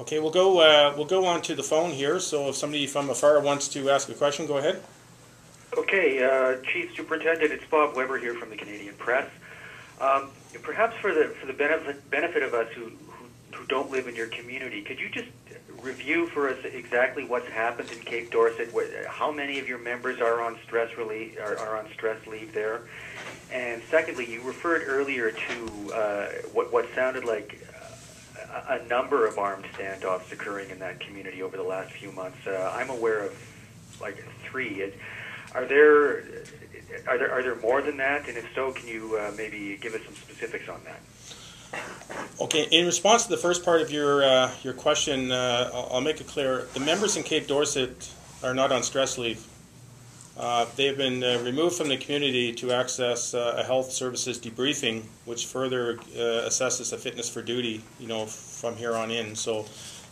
Okay, we'll go on to the phone here. So if somebody from afar wants to ask a question, go ahead. Okay, Chief Superintendent, it's Bob Weber here from the Canadian Press. Perhaps for the benefit of us who don't live in your community, could you just review for us exactly what's happened in Cape Dorset? How many of your members are on stress leave there? And secondly, you referred earlier to what sounded like a number of armed standoffs occurring in that community over the last few months. I'm aware of like 3. Are there more than that? And if so, can you maybe give us some specifics on that? Okay. In response to the first part of your question, I'll make it clear: the members in Cape Dorset are not on stress leave. They've been removed from the community to access a health services debriefing, which further assesses the fitness for duty, from here on in. So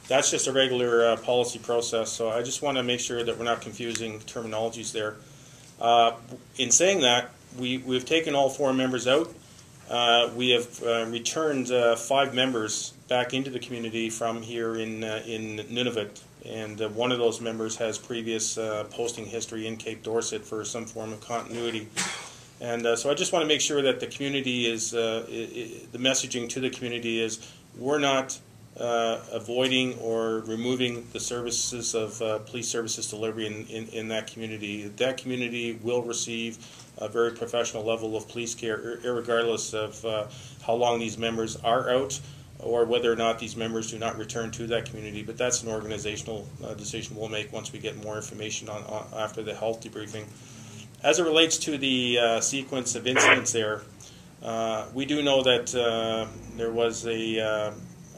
that's just a regular policy process. So I just want to make sure that we're not confusing terminologies there. In saying that, we've taken all 4 members out. We have returned 5 members back into the community from here in Nunavut. And one of those members has previous posting history in Cape Dorset for some form of continuity. And so I just want to make sure that the community is, the messaging to the community is, we're not avoiding or removing the services of police services delivery in that community. That community will receive a very professional level of police care, regardless of how long these members are out, or whether or not these members do not return to that community. But that's an organizational decision we'll make once we get more information on after the health debriefing. As it relates to the sequence of incidents there, we do know that there was a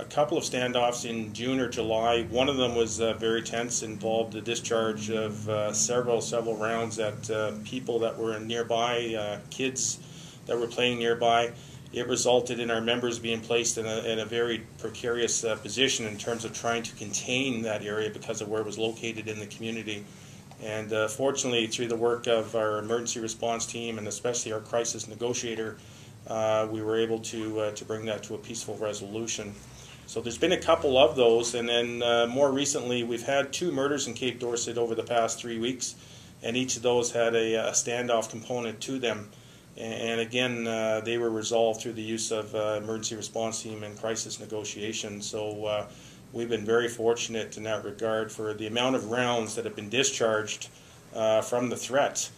couple of standoffs in June or July. One of them was very tense, involved the discharge of several rounds at people that were nearby, kids that were playing nearby. It resulted in our members being placed in a very precarious position in terms of trying to contain that area because of where it was located in the community. And fortunately, through the work of our emergency response team and especially our crisis negotiator, we were able to bring that to a peaceful resolution. So there's been a couple of those, and then more recently we've had 2 murders in Cape Dorset over the past 3 weeks, and each of those had a standoff component to them. And again, they were resolved through the use of emergency response team and crisis negotiation. So we've been very fortunate in that regard for the amount of rounds that have been discharged from the threat,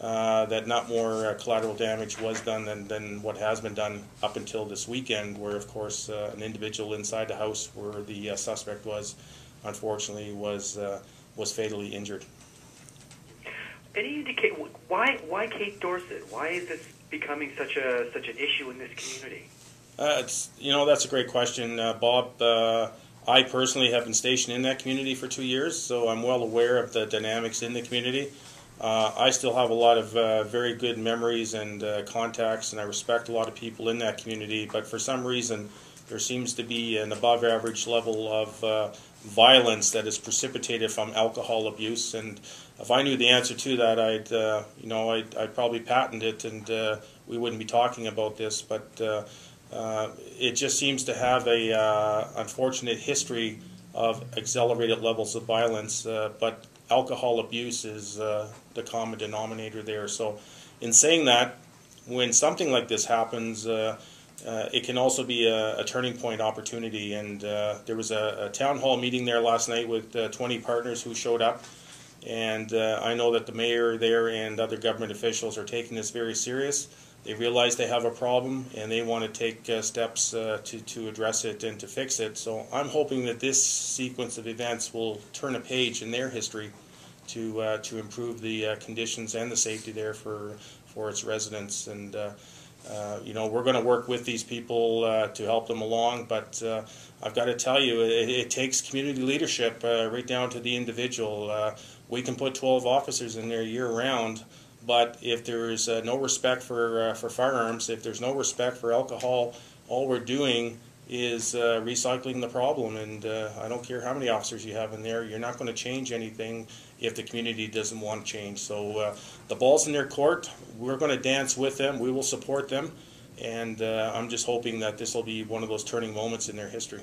that not more collateral damage was done than what has been done up until this weekend, where of course an individual inside the house where the suspect was, unfortunately, was fatally injured. Any indicate why Cape Dorset? Why is this becoming such an issue in this community? That's a great question, Bob. I personally have been stationed in that community for 2 years, so I'm well aware of the dynamics in the community. I still have a lot of very good memories and contacts, and I respect a lot of people in that community, but for some reason there seems to be an above average level of violence that is precipitated from alcohol abuse. And if I knew the answer to that, I'd probably patent it, and we wouldn't be talking about this. But it just seems to have a unfortunate history of accelerated levels of violence. But alcohol abuse is the common denominator there. So, in saying that, when something like this happens, it can also be a turning point opportunity. And there was a town hall meeting there last night with 20 partners who showed up. And I know that the mayor there and other government officials are taking this very serious. They realize they have a problem, and they want to take steps to address it and to fix it. So I'm hoping that this sequence of events will turn a page in their history to improve the conditions and the safety there for its residents. And we're going to work with these people to help them along, but I've got to tell you, it takes community leadership right down to the individual. We can put 12 officers in there year-round, but if there's no respect for firearms, if there's no respect for alcohol, all we're doing is recycling the problem. And I don't care how many officers you have in there, you're not going to change anything if the community doesn't want to change. So the ball's in their court. We're going to dance with them. We will support them. And I'm just hoping that this will be one of those turning moments in their history.